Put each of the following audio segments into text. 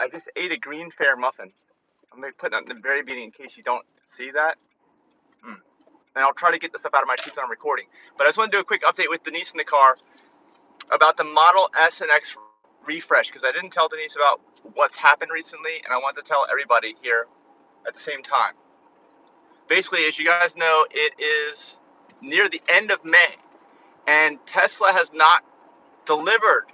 I just ate a green fair muffin. I'm going to put that in the very beginning in case you don't see that. And I'll try to get the stuff out of my teeth when I'm recording. But I just want to do a quick update with Denise in the car about the Model S and X refresh, because I didn't tell Denise about what's happened recently, and I want to tell everybody here at the same time. Basically, as you guys know, it is near the end of May, and Tesla has not delivered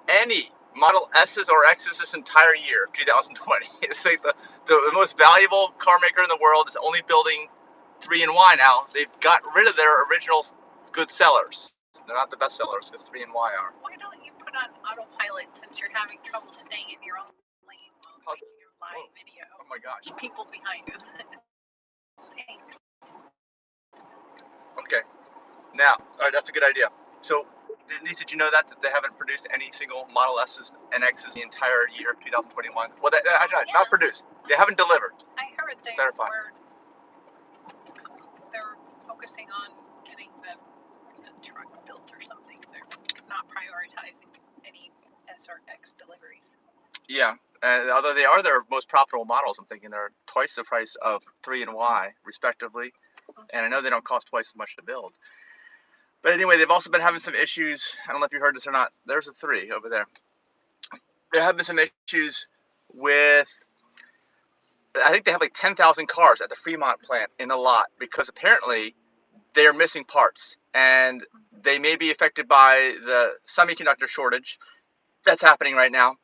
any Model S's or X's this entire year, 2020. It's like the most valuable car maker in the world is only building 3 and Y now. They've got rid of their original good sellers. They're not the best sellers because 3 and Y are. Why don't you put on autopilot since you're having trouble staying in your own lane while making your live video? Oh my gosh. People behind you. Thanks. Okay. Now, all right, that's a good idea. So, Denise, did you know that they haven't produced any single Model S's and X's the entire year of 2021? Well, not produced. They haven't delivered. I heard they're focusing on getting the truck built or something. They're not prioritizing any S or X deliveries. Yeah, although they are their most profitable models, I'm thinking they're twice the price of 3 and Y, respectively. And I know they don't cost twice as much to build. But anyway, they've also been having some issues. I don't know if you heard this or not. There's a 3 over there. There have been some issues with, I think they have like 10,000 cars at the Fremont plant in the lot because apparently they are missing parts. And they may be affected by the semiconductor shortage that's happening right now.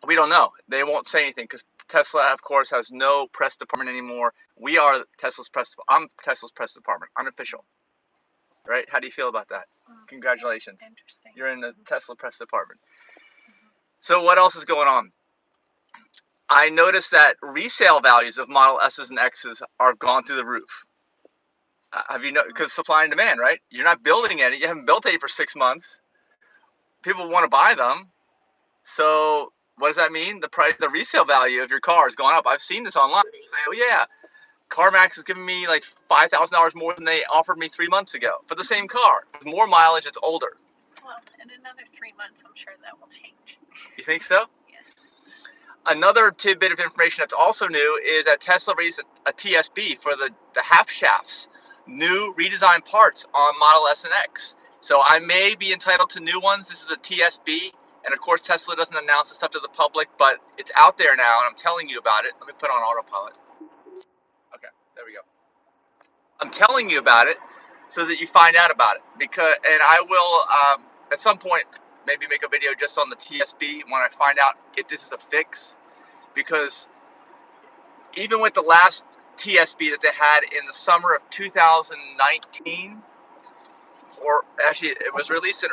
We don't know. They won't say anything because Tesla, of course, has no press department anymore. We are Tesla's press department. I'm Tesla's press department, unofficial. Right? How do you feel about that? Congratulations. Interesting. You're in the Tesla press department. So what else is going on? I noticed that resale values of Model S's and X's are gone through the roof. Have you know? Because supply and demand, right? You're not building any. You haven't built any for 6 months. People want to buy them. So what does that mean? The resale value of your car is going up. I've seen this online. People say, oh yeah, CarMax is giving me like $5,000 more than they offered me 3 months ago for the same car. With more mileage, it's older. Well, in another 3 months, I'm sure that will change. You think so? Yes. Another tidbit of information that's also new is that Tesla released a TSB for the half shafts. New redesigned parts on Model S and X. So I may be entitled to new ones. This is a TSB. And of course, Tesla doesn't announce the stuff to the public, but it's out there now, and I'm telling you about it. Let me put on autopilot. Okay, there we go. I'm telling you about it so that you find out about it. And I will, at some point, maybe make a video just on the TSB when I find out if this is a fix. Because even with the last TSB that they had in the summer of 2019, or actually it was released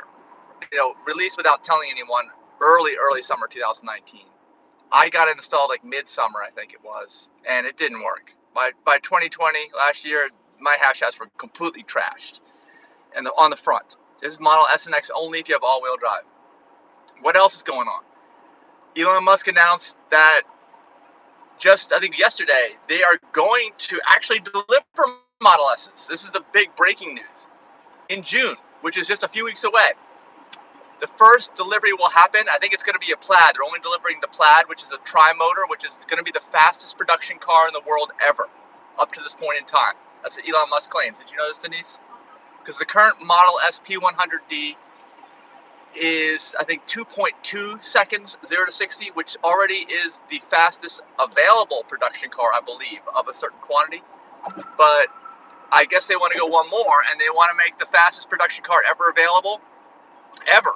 without telling anyone, early summer 2019. I got it installed like midsummer, I think it was, and it didn't work. By 2020, last year, my half shafts were completely trashed, and on the front. This is Model S and X only if you have all-wheel drive. What else is going on? Elon Musk announced that just, I think yesterday, they are going to actually deliver Model S's. This is the big breaking news. In June, which is just a few weeks away. The first delivery will happen. I think it's going to be a Plaid. They're only delivering the Plaid, which is a tri-motor, which is going to be the fastest production car in the world ever, up to this point in time. That's what Elon Musk claims. Did you know this, Denise? Because the current Model S P100D is, I think, 2.2 seconds, 0 to 60, which already is the fastest available production car, I believe, of a certain quantity. But I guess they want to go one more, and they want to make the fastest production car ever available, ever.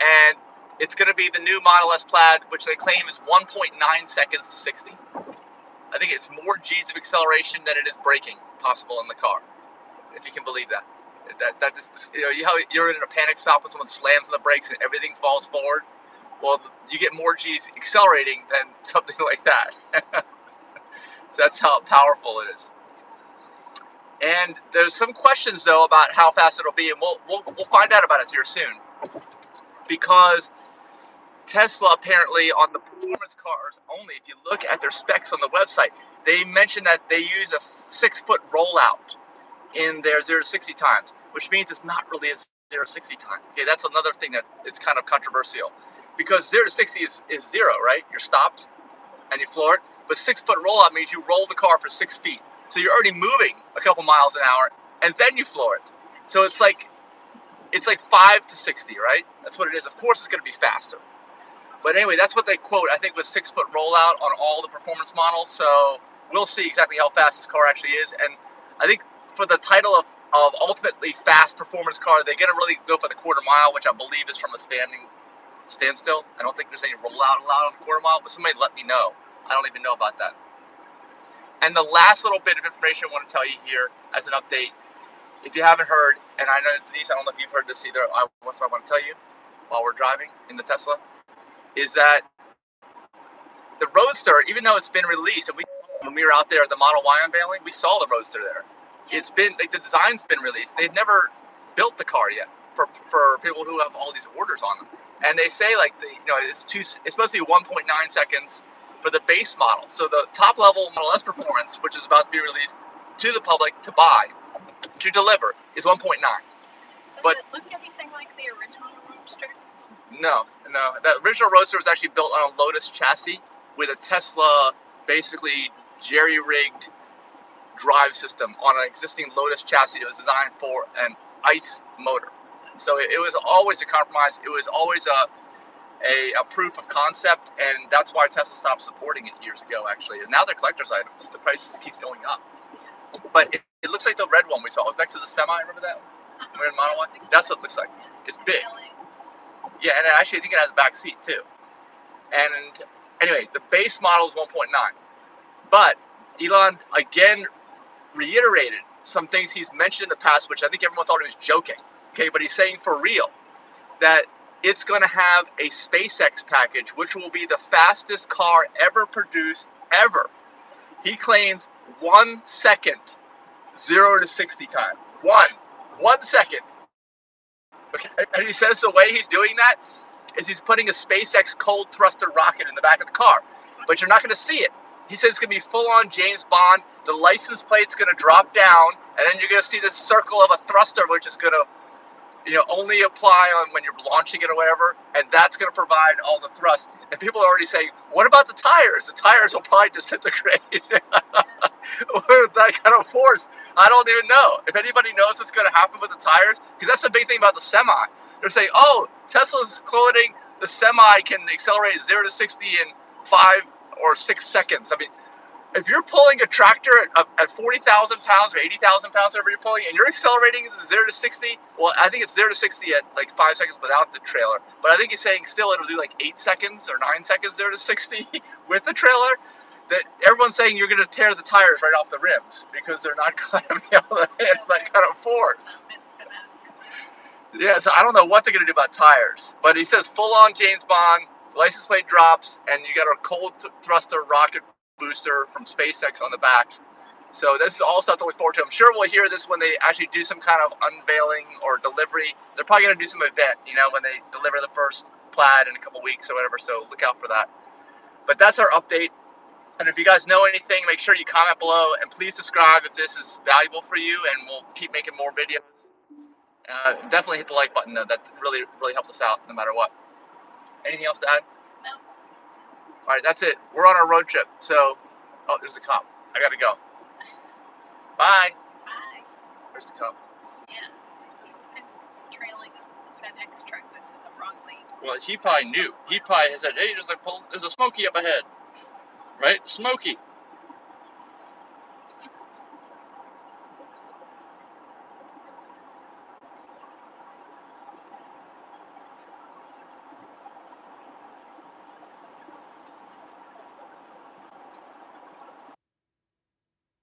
And it's going to be the new Model S Plaid, which they claim is 1.9 seconds to 60. I think it's more G's of acceleration than it is braking possible in the car, if you can believe that. That just, how you're in a panic stop when someone slams on the brakes and everything falls forward. Well, you get more G's accelerating than something like that. So that's how powerful it is. And there's some questions though about how fast it'll be, and we'll find out about it here soon. Because Tesla apparently on the performance cars only, if you look at their specs on the website, they mention that they use a 6-foot rollout in their 0 to 60 times, which means it's not really a 0 to 60 time. Okay, that's another thing that is kind of controversial. because 0 to 60 is 0, right? You're stopped and you floor it. But 6 foot rollout means you roll the car for 6 feet. So you're already moving a couple miles an hour and then you floor it. So it's like 5 to 60, right? That's what it is. Of course it's going to be faster. But anyway, that's what they quote, I think, with 6 foot rollout on all the performance models. So we'll see exactly how fast this car actually is. And I think for the title of ultimately fast performance car, they're going to really go for the quarter mile, which I believe is from a standstill. I don't think there's any rollout allowed on the quarter mile, but somebody let me know. I don't even know about that. And the last little bit of information I want to tell you here as an update, if you haven't heard, and I know, Denise, I don't know if you've heard this either, that's what I want to tell you while we're driving in the Tesla, is that the Roadster, even though it's been released, and when we were out there at the Model Y unveiling, we saw the Roadster there. It's been, like, the design's been released. They've never built the car yet for people who have all these orders on them. And they say, like, it's supposed to be 1.9 seconds for the base model. So the top level Model S Performance, which is about to be released to the public to buy, to deliver, is 1.9. Does it look anything like the original Roadster? No. The original Roadster was actually built on a Lotus chassis with a Tesla, basically jerry-rigged drive system on an existing Lotus chassis that was designed for an ICE motor. So it was always a compromise. It was always a proof of concept, and that's why Tesla stopped supporting it years ago, actually. And now they're collector's items. The price keeps going up. But it looks like the red one we saw. It was next to the Semi. Remember that one? We're in Model Y. That's what it looks like. It's big. Yeah, and actually I think it has a back seat too. And anyway, the base model is 1.9. But Elon again reiterated some things he's mentioned in the past, which I think everyone thought he was joking. Okay, but he's saying for real that it's going to have a SpaceX package, which will be the fastest car ever produced, ever. He claims 1 second, 0 to 60 time. 1 second. Okay. And he says the way he's doing that is he's putting a SpaceX cold thruster rocket in the back of the car. But you're not going to see it. He says it's going to be full-on James Bond. The license plate's going to drop down, and then you're going to see this circle of a thruster, which is going to only apply on when you're launching it or whatever, and that's going to provide all the thrust. And people are already saying, what about the tires? The tires will probably disintegrate. That kind of force, I don't even know. If anybody knows what's going to happen with the tires, because that's the big thing about the Semi. They're saying, oh, Tesla's quoting the Semi can accelerate 0 to 60 in 5 or 6 seconds. I mean, if you're pulling a tractor at 40,000 pounds or 80,000 pounds, whatever you're pulling, and you're accelerating 0 to 60, well, I think it's 0 to 60 at like 5 seconds without the trailer. But I think he's saying still it'll do like 8 seconds or 9 seconds 0 to 60 with the trailer. That everyone's saying you're going to tear the tires right off the rims because they're not going to be able to handle that kind of force. Yeah, so I don't know what they're going to do about tires. But he says full-on James Bond, the license plate drops, and you got a cold thruster rocket booster from SpaceX on the back. So this is all stuff to look forward to. I'm sure we'll hear this when they actually do some kind of unveiling or delivery. They're probably going to do some event, when they deliver the first Plaid in a couple weeks or whatever. So look out for that. But that's our update. And if you guys know anything, make sure you comment below, and please subscribe if this is valuable for you, and we'll keep making more videos. Definitely hit the like button, though. That really, really helps us out no matter what. Anything else to add? No. All right, that's it. We're on our road trip. So, oh, there's a cop. I got to go. Bye. Bye. There's the cop. Yeah. He's been trailing a FedEx truck that's in the wrong lane. Well, he probably knew. He probably said, hey, there's a Smoky up ahead. Right? Smoky.